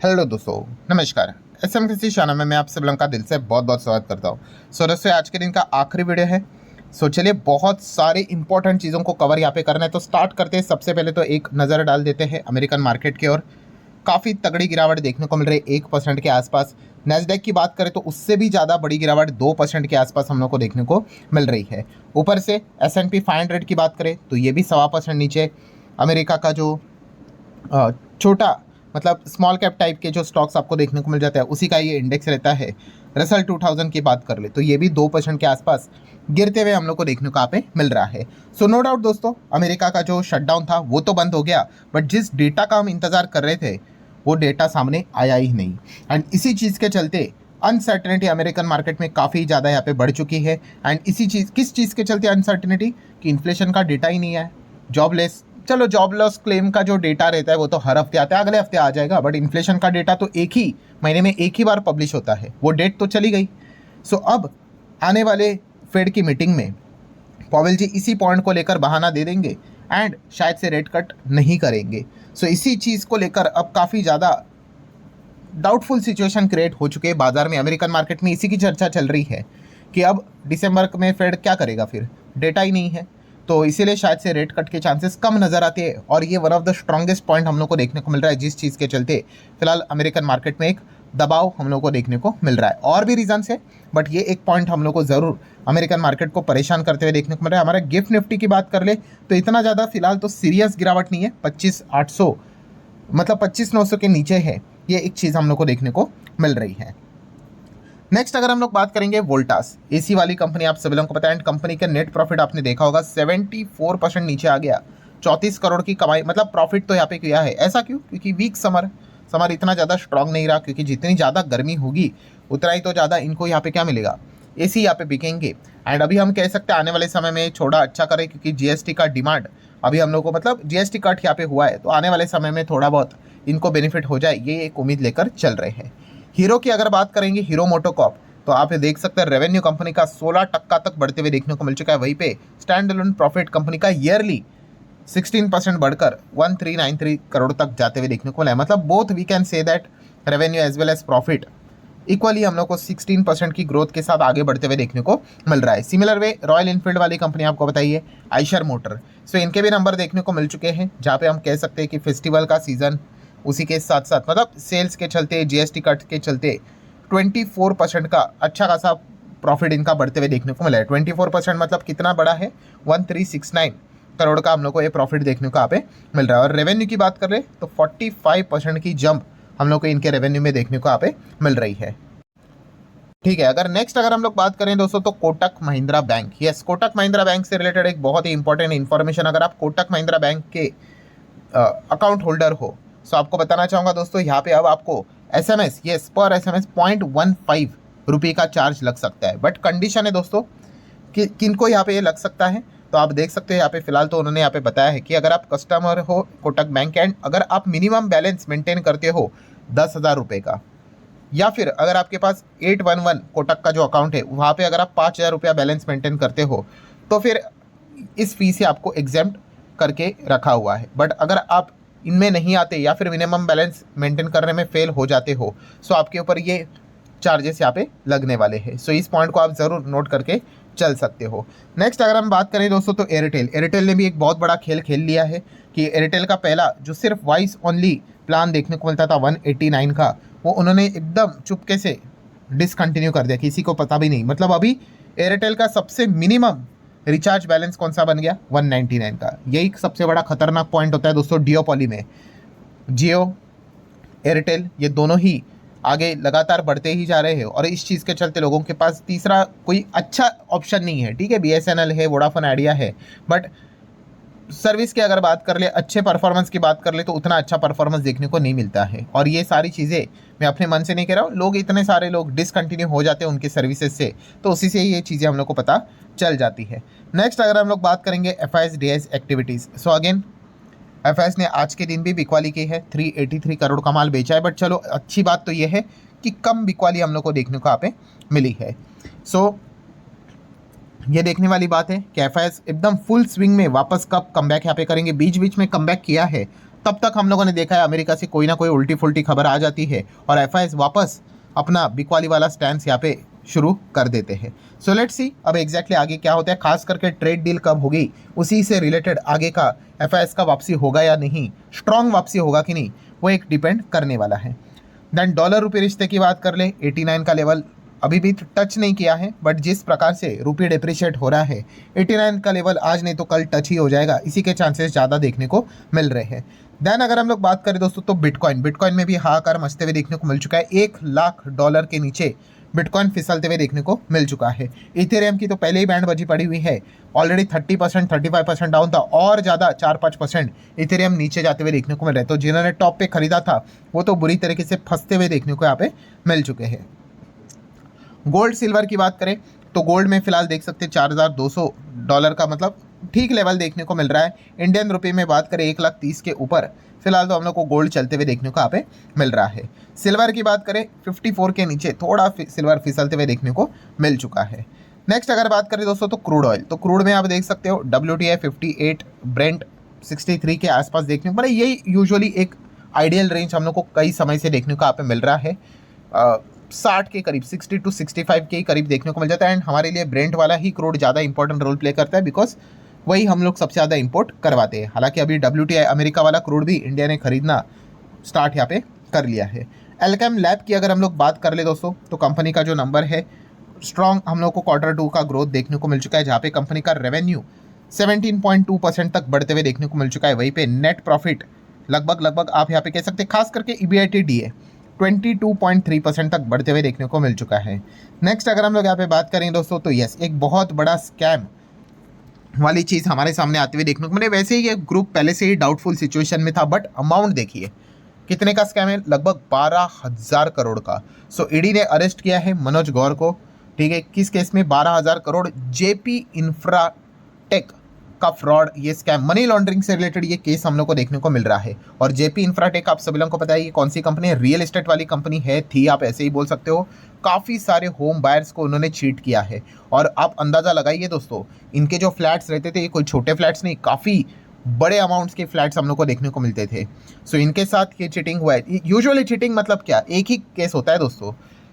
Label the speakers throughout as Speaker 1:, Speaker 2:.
Speaker 1: Hello दोस्तों, नमस्कार। SM channel में मैं आप सब लोगों का दिल से बहुत बहुत स्वागत करता हूँ। दोस्तों, आज के दिन का आखिरी वीडियो है। चलिए, बहुत सारे इंपॉर्टेंट चीज़ों को कवर यहाँ पे करना है, तो स्टार्ट करते हैं। सबसे पहले तो एक नज़र डाल देते हैं अमेरिकन मार्केट की ओर। काफ़ी तगड़ी गिरावट देखने को मिल रही है, 1% के आसपास। नैस्डैक की बात करें तो उससे भी ज़्यादा बड़ी गिरावट 2% के आसपास हम लोग को देखने को मिल रही है। ऊपर से S&P 500 की बात करें तो ये भी 1.25% नीचे। अमेरिका का जो छोटा मतलब स्मॉल कैप टाइप के जो स्टॉक्स आपको देखने को मिल जाता है, उसी का ये इंडेक्स रहता है। रसल 2000 की बात कर ले तो ये भी 2% के आसपास गिरते हुए हम लोग को देखने को यहाँ पे मिल रहा है। सो नो डाउट दोस्तों, अमेरिका का जो शटडाउन था वो तो बंद हो गया, बट जिस डेटा का हम इंतजार कर रहे थे वो डेटा सामने आया ही नहीं। एंड इसी चीज़ के चलते अनसर्टेनिटी अमेरिकन मार्केट में काफ़ी ज़्यादा यहाँ पे बढ़ चुकी है। एंड इसी चीज़ किस चीज़ के चलते अनसर्टेनिटी, कि इन्फ्लेशन का डेटा ही नहीं है। जॉबलेस, चलो जॉब लॉस क्लेम का जो डेटा रहता है वो तो हर हफ्ते आता है, अगले हफ्ते आ जाएगा, बट इन्फ्लेशन का डेटा तो एक ही महीने में एक ही बार पब्लिश होता है, वो डेट तो चली गई। सो अब आने वाले फेड की मीटिंग में पॉवेल जी इसी पॉइंट को लेकर बहाना दे देंगे एंड शायद से रेट कट नहीं करेंगे। सो इसी चीज़ को लेकर अब काफ़ी ज़्यादा डाउटफुल सिचुएशन क्रिएट हो चुके हैं बाजार में। अमेरिकन मार्केट में इसी की चर्चा चल रही है कि अब दिसंबर में फेड क्या करेगा, फिर डेटा ही नहीं है, तो इसीलिए शायद से रेट कट के चांसेस कम नज़र आते हैं। और ये one of the strongest point हम लोग को देखने को मिल रहा है, जिस चीज़ के चलते फिलहाल अमेरिकन मार्केट में एक दबाव हम लोग को देखने को मिल रहा है। और भी रीजंस है, बट ये एक पॉइंट हम लोग को ज़रूर अमेरिकन मार्केट को परेशान करते हुए देखने को मिल रहा है। हमारा गिफ्ट निफ्टी की बात कर ले तो इतना ज़्यादा फिलहाल तो सीरियस गिरावट नहीं है, 25,800 मतलब 25,900 के नीचे है, ये एक चीज़ हम लोग को देखने को मिल रही है। नेक्स्ट अगर हम लोग बात करेंगे वोल्टास, एसी वाली कंपनी, आप सभी लोगों को पता है। कंपनी का नेट प्रॉफिट आपने देखा होगा 74% नीचे आ गया। 34 करोड़ की कमाई, मतलब प्रॉफिट तो यहाँ पे किया है। ऐसा क्यों? क्योंकि वीक समर इतना ज़्यादा स्ट्रांग नहीं रहा, क्योंकि जितनी ज़्यादा गर्मी होगी उतना ही तो ज़्यादा इनको यहाँ पे क्या मिलेगा, एसी यहाँ पे बिकेंगे। एंड अभी हम कह सकते हैं आने वाले समय में थोड़ा अच्छा करे, क्योंकि जीएसटी का डिमांड अभी हम लोग को, मतलब जीएसटी कट यहाँ पे हुआ है, तो आने वाले समय में थोड़ा बहुत इनको बेनिफिट हो जाए, ये एक उम्मीद लेकर चल रहे हैं। हीरो की अगर बात करेंगे, हीरो मोटोकॉर्प, तो आप ये देख सकते हैं रेवेन्यू कंपनी का 16% तक बढ़ते हुए देखने को मिल चुका है। वहीं पे स्टैंड अलोन प्रॉफिट कंपनी का ईयरली 16% बढ़कर 1393 करोड़ तक जाते हुए देखने को मिला है। मतलब both we can say that revenue as well as profit equally हम लोग को 16% की ग्रोथ के साथ आगे बढ़ते हुए देखने को मिल रहा है। सिमिलर वे रॉयल इनफील्ड वाली कंपनी आपको बताइए, आइशर मोटर, सो इनके भी नंबर देखने को मिल चुके हैं, जहाँ पे हम कह सकते हैं कि फेस्टिवल का सीजन उसी के साथ साथ, मतलब सेल्स के चलते, जीएसटी कट के चलते 24% का अच्छा खासा प्रॉफिट इनका बढ़ते हुए देखने को मिला है। 24% मतलब कितना बड़ा है, 1369 करोड़ का हम लोग को ये प्रॉफिट देखने को यहाँ पे मिल रहा है। और रेवेन्यू की बात कर ले तो 45% की जंप हम लोग को इनके रेवेन्यू में देखने को यहाँ पे मिल रही है। ठीक है, अगर हम लोग बात करें दोस्तों, तो Kotak Mahindra bank, yes, Kotak Mahindra bank से रिलेटेड एक बहुत ही इंपॉर्टेंट इन्फॉर्मेशन। अगर आप कोटक महिंद्रा बैंक के अकाउंट होल्डर हो, सो आपको बताना चाहूँगा दोस्तों, यहाँ पे अब आपको SMS, यस, पर SMS 0.15 रुपये का चार्ज लग सकता है। बट कंडीशन है दोस्तों कि किनको यहाँ पे ये लग सकता है, तो आप देख सकते हो यहाँ पे फिलहाल तो उन्होंने यहाँ पे बताया है कि अगर आप कस्टमर हो कोटक बैंक एंड अगर आप मिनिमम बैलेंस मेंटेन करते हो 10,000 रुपये का, या फिर अगर आपके पास 811 कोटक का जो अकाउंट है वहाँ पे अगर आप 5,000 रुपया बैलेंस मेंटेन करते हो, तो फिर इस फी से आपको एग्जेम्प्ट करके रखा हुआ है। बट अगर आप इनमें नहीं आते या फिर मिनिमम बैलेंस मेंटेन करने में फेल हो जाते हो, सो आपके ऊपर ये चार्जेस यहाँ पे लगने वाले हैं। सो इस पॉइंट को आप ज़रूर नोट करके चल सकते हो। नेक्स्ट अगर हम बात करें दोस्तों, तो एयरटेल ने भी एक बहुत बड़ा खेल खेल लिया है कि एयरटेल का पहला जो सिर्फ वॉइस ओनली प्लान देखने को मिलता था 189 का, वो उन्होंने एकदम चुपके से डिसकंटिन्यू कर दिया, किसी को पता भी नहीं। मतलब अभी एयरटेल का सबसे मिनिमम रिचार्ज बैलेंस कौन सा बन गया, 199 का। यही सबसे बड़ा खतरनाक पॉइंट होता है दोस्तों डियोपॉली में। जियो, एयरटेल, ये दोनों ही आगे लगातार बढ़ते ही जा रहे हैं, और इस चीज़ के चलते लोगों के पास तीसरा कोई अच्छा ऑप्शन नहीं है। ठीक है, BSNL है, वोडाफोन आइडिया है, बट सर्विस की अगर बात कर ले, अच्छे परफॉर्मेंस की बात कर ले, तो उतना अच्छा परफॉर्मेंस देखने को नहीं मिलता है। और ये सारी चीज़ें मैं अपने मन से नहीं कह रहा हूँ, लोग इतने सारे लोग डिसकंटिन्यू हो जाते हैं उनके सर्विसेज से, तो उसी से ये चीज़ें हम लोग को पता चल जाती है। नेक्स्ट अगर हम लोग बात करेंगे FIS DIS activities, so again FIS ने आज के दिन भी बिकवाली की है, 383 करोड़ का माल बेचा है। बट चलो, अच्छी बात तो ये है कि कम बिकवाली हम लोग को देखने को यहाँ पे मिली है। सो ये देखने वाली बात है कि FIS एकदम फुल स्विंग में वापस कब कमबैक यहाँ पे करेंगे। बीच बीच में कमबैक किया है, तब तक हम लोगों ने देखा है अमेरिका से कोई ना कोई उल्टी फुल्टी खबर आ जाती है और एफआईएस वापस अपना बिकवाली वाला स्टैंड यहाँ पे शुरू कर देते हैं। सो लेट्स सी अब एग्जैक्टली आगे क्या होता है, खास करके ट्रेड डील कब होगी उसी से रिलेटेड आगे का एफआईएस का वापसी होगा या नहीं, स्ट्रॉन्ग वापसी होगा कि नहीं, वो एक डिपेंड करने वाला है। देन डॉलर रुपये रिश्ते की बात कर ले, 89 का लेवल अभी भी टच नहीं किया है, बट जिस प्रकार से रुपये डिप्रिशिएट हो रहा है 89 का लेवल आज नहीं तो कल टच ही हो जाएगा, इसी के चांसेस ज़्यादा देखने को मिल रहे हैं। देन अगर हम लोग बात करें दोस्तों तो बिटकॉइन में भी हाहाकार मचते हुए देखने को मिल चुका है। $1,00,000 के नीचे बिटकॉइन फिसलते हुए देखने को मिल चुका है। इथेरियम की तो पहले ही बैंड बजी पड़ी हुई है, ऑलरेडी 30% 35% डाउन था और ज़्यादा 4-5% इथेरियम नीचे जाते हुए देखने को मिल रहा है। तो जिन्होंने टॉप पे खरीदा था वो तो बुरी तरीके से फंसते हुए देखने को यहाँ पे मिल चुके हैं। गोल्ड सिल्वर की बात करें तो गोल्ड में फिलहाल देख सकते हैं $4,200 का मतलब ठीक लेवल देखने को मिल रहा है। इंडियन रुपये में बात करें 1,30,000 के ऊपर फिलहाल तो हम लोग को गोल्ड चलते हुए देखने को यहाँ पे मिल रहा है। सिल्वर की बात करें 54 के नीचे थोड़ा सिल्वर फिसलते हुए देखने को मिल चुका है। नेक्स्ट अगर बात करें दोस्तों तो क्रूड ऑयल, तो क्रूड में आप देख सकते हो WTI 58, ब्रेंट 63 के आसपास देखने को मतलब यही यूजुअली एक आइडियल रेंज हम लोग को कई समय से देखने को यहाँ पे मिल रहा है। 60 के करीब 60 to 65 के करीब देखने को मिल जाता है। एंड हमारे लिए ब्रेंट वाला ही क्रूड ज़्यादा इंपॉर्टेंट रोल प्ले करता है बिकॉज वही हम लोग सबसे ज़्यादा इंपोर्ट करवाते हैं। हालांकि अभी WTI अमेरिका वाला क्रूड भी इंडिया ने खरीदना स्टार्ट यहाँ पे कर लिया है। एल्केम लैब की अगर हम लोग बात कर ले दोस्तों तो कंपनी का जो नंबर है स्ट्रॉन्ग हम लोग को Q2 का ग्रोथ देखने को मिल चुका है, जहाँ पे कंपनी का रेवेन्यू 17.2% तक बढ़ते हुए देखने को मिल चुका है। वहीं पे नेट प्रॉफिट लगभग आप यहाँ पे कह सकते हैं खास करके EBITDA 22.3% तक बढ़ते हुए देखने को मिल चुका है। नेक्स्ट अगर हम लोग यहाँ पे बात करें दोस्तों तो यस एक बहुत बड़ा स्कैम वाली चीज़ हमारे सामने आते हुए देखने को मिले। वैसे ही ये ग्रुप पहले से ही डाउटफुल सिचुएशन में था, बट अमाउंट देखिए कितने का स्कैम है, लगभग 12,000 करोड़ का। सो ईडी ने अरेस्ट किया है मनोज गौर को, ठीक है, किस केस में 12,000 करोड़ जेपी इंफ्राटेक का फ्रॉड, ये स्कैम मनी लॉन्ड्रिंग से रिलेटेड ये केस हम लोग को देखने को मिल रहा है। और जेपी इंफ्राटेक आप सभी लोगों को पता है ये कौन सी कंपनी है, रियल एस्टेट वाली कंपनी है, थी आप ऐसे ही बोल सकते हो। काफ़ी सारे होम बायर्स को उन्होंने चीट किया है और आप अंदाज़ा लगाइए दोस्तों इनके जो फ्लैट्स रहते थे ये कोई छोटे फ्लैट्स नहीं, काफ़ी बड़े अमाउंट्स के फ्लैट्स हम लोग को देखने को मिलते थे। सो इनके साथ ये चीटिंग हुआ है। यूजुअली चीटिंग मतलब क्या, एक ही केस होता है दोस्तों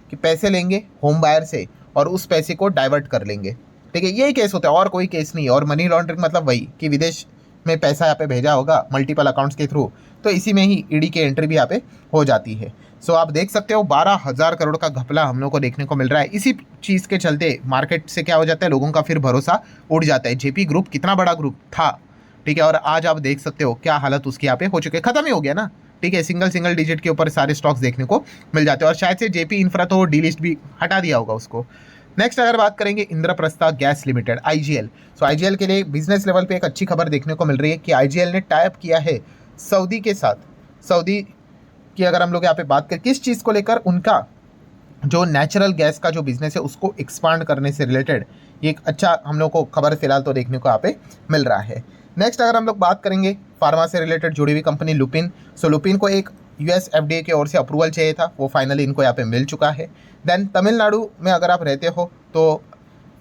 Speaker 1: कि पैसे लेंगे होम बायर से और उस पैसे को डाइवर्ट कर लेंगे, ठीक है, यही केस होता है और कोई केस नहीं। और मनी लॉन्ड्रिंग मतलब वही कि विदेश में पैसा यहाँ पे भेजा होगा मल्टीपल अकाउंट्स के थ्रू, तो इसी में ही ईडी की एंट्री भी यहाँ पे हो जाती है। सो आप देख सकते हो 12,000 करोड़ का घपला हम लोग को देखने को मिल रहा है। इसी चीज़ के चलते मार्केट से क्या हो जाता है, लोगों का फिर भरोसा उड़ जाता है। जेपी ग्रुप कितना बड़ा ग्रुप था, ठीक है, और आज आप देख सकते हो क्या हालत उसकी यहाँ पे हो चुकी है, खत्म ही हो गया ना, ठीक है, सिंगल डिजिट के ऊपर सारे स्टॉक्स देखने को मिल जाते हैं। और शायद से जेपी इंफ्रा तो डी लिस्ट भी हटा दिया होगा उसको। नेक्स्ट अगर बात करेंगे इंद्रप्रस्था गैस लिमिटेड IGL, सो IGL के लिए बिजनेस लेवल पे एक अच्छी खबर देखने को मिल रही है कि IGL ने टाई अप किया है सऊदी के साथ। सऊदी की अगर हम लोग यहाँ पे बात करें किस चीज़ को लेकर, उनका जो नेचुरल गैस का जो बिजनेस है उसको एक्सपांड करने से रिलेटेड ये एक अच्छा हम लोग को खबर फिलहाल तो देखने को यहाँ पे मिल रहा है। नेक्स्ट अगर हम लोग बात करेंगे फार्मा से रिलेटेड जुड़ी हुई कंपनी लुपिन, सो लुपिन को एक US FDA की ओर से अप्रूवल चाहिए था, वो फाइनली इनको यहाँ पे मिल चुका है। देन तमिलनाडु में अगर आप रहते हो तो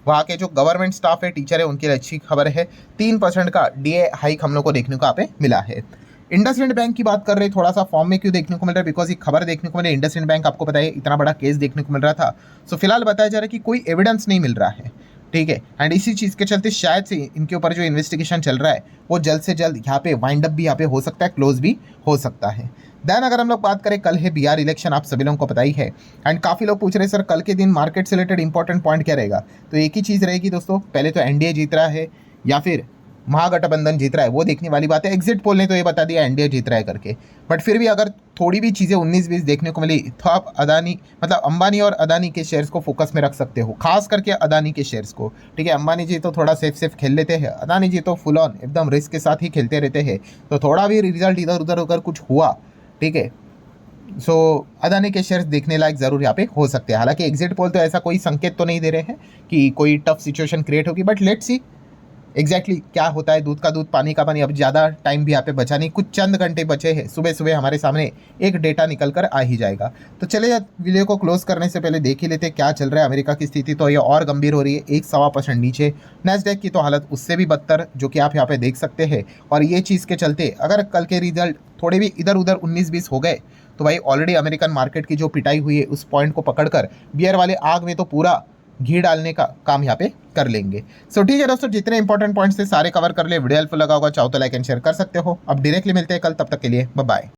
Speaker 1: वहाँ के जो गवर्नमेंट स्टाफ है, टीचर है, उनके लिए अच्छी खबर है, 3% का DA हाइक हम लोग को देखने को यहाँ पे मिला है। इंडसइंड बैंक की बात कर रहे हैं, थोड़ा सा फॉर्म में क्यों देखने को मिल रहा है, बिकॉज ये खबर देखने को मिले इंडसइंड बैंक आपको पता है इतना बड़ा केस देखने को मिल रहा था। सो फिलहाल बताया जा रहा है कि कोई एविडेंस नहीं मिल रहा है, ठीक है, एंड इसी चीज़ के चलते शायद से इनके ऊपर जो इन्वेस्टिगेशन चल रहा है वो जल्द से जल्द यहाँ पे वाइंड अप भी यहाँ पे हो सकता है, क्लोज भी हो सकता है। देन अगर हम लोग बात करें, कल है बिहार इलेक्शन, आप सभी लोगों को पता ही है, एंड काफ़ी लोग पूछ रहे हैं सर कल के दिन मार्केट से रिलेटेड इंपॉर्टेंट पॉइंट क्या रहेगा, तो एक ही चीज़ रहेगी दोस्तों, पहले तो NDA जीत रहा है या फिर महागठबंधन जीत रहा है, वो देखने वाली बात है। एग्जिट पोल ने तो ये बता दिया NDA जीत रहा है करके, बट फिर भी अगर थोड़ी भी चीज़ें 19-20 देखने को मिली तो आप अदानी मतलब अंबानी और अदानी के शेयर्स को फोकस में रख सकते हो, खास करके अदानी के शेयर्स को, ठीक है। अंबानी जी तो थोड़ा सेफ खेल लेते हैं, अदानी जी तो फुल ऑन एकदम रिस्क के साथ ही खेलते रहते हैं, तो थोड़ा भी रिजल्ट इधर उधर अगर कुछ हुआ, ठीक है, सो अदानी के शेयर्स देखने लायक ज़रूर यहाँ पे हो सकते हैं। हालांकि एग्जिट पोल तो ऐसा कोई संकेत तो नहीं दे रहे हैं कि कोई टफ सिचुएशन क्रिएट होगी, बट लेट्स सी एग्जैक्टली क्या होता है। दूध का दूध पानी का पानी, अब ज़्यादा टाइम भी यहाँ पे बचा नहीं, कुछ चंद घंटे बचे हैं, सुबह हमारे सामने एक डेटा निकल कर आ ही जाएगा। तो चलिए वीडियो को क्लोज करने से पहले देख ही लेते क्या चल रहा है। अमेरिका की स्थिति तो ये और गंभीर हो रही है, 1-1.25% नीचे, नैस्डैक की तो हालत उससे भी बदतर, जो कि आप यहाँ पे देख सकते हैं। और ये चीज़ के चलते अगर कल के रिजल्ट थोड़े भी इधर उधर 19-20 हो गए तो भाई ऑलरेडी अमेरिकन मार्केट की जो पिटाई हुई है उस पॉइंट को पकड़कर बियर वाले आग में तो पूरा घी डालने का काम यहाँ पे कर लेंगे। सो ठीक है दोस्तों, जितने इंपॉर्टेंट पॉइंट्स थे सारे कवर कर ले। वीडियो हेल्पफुल लगा होगा, चाहो तो लाइक एंड शेयर कर सकते हो। अब डायरेक्टली मिलते हैं कल, तब तक के लिए बाय बाय।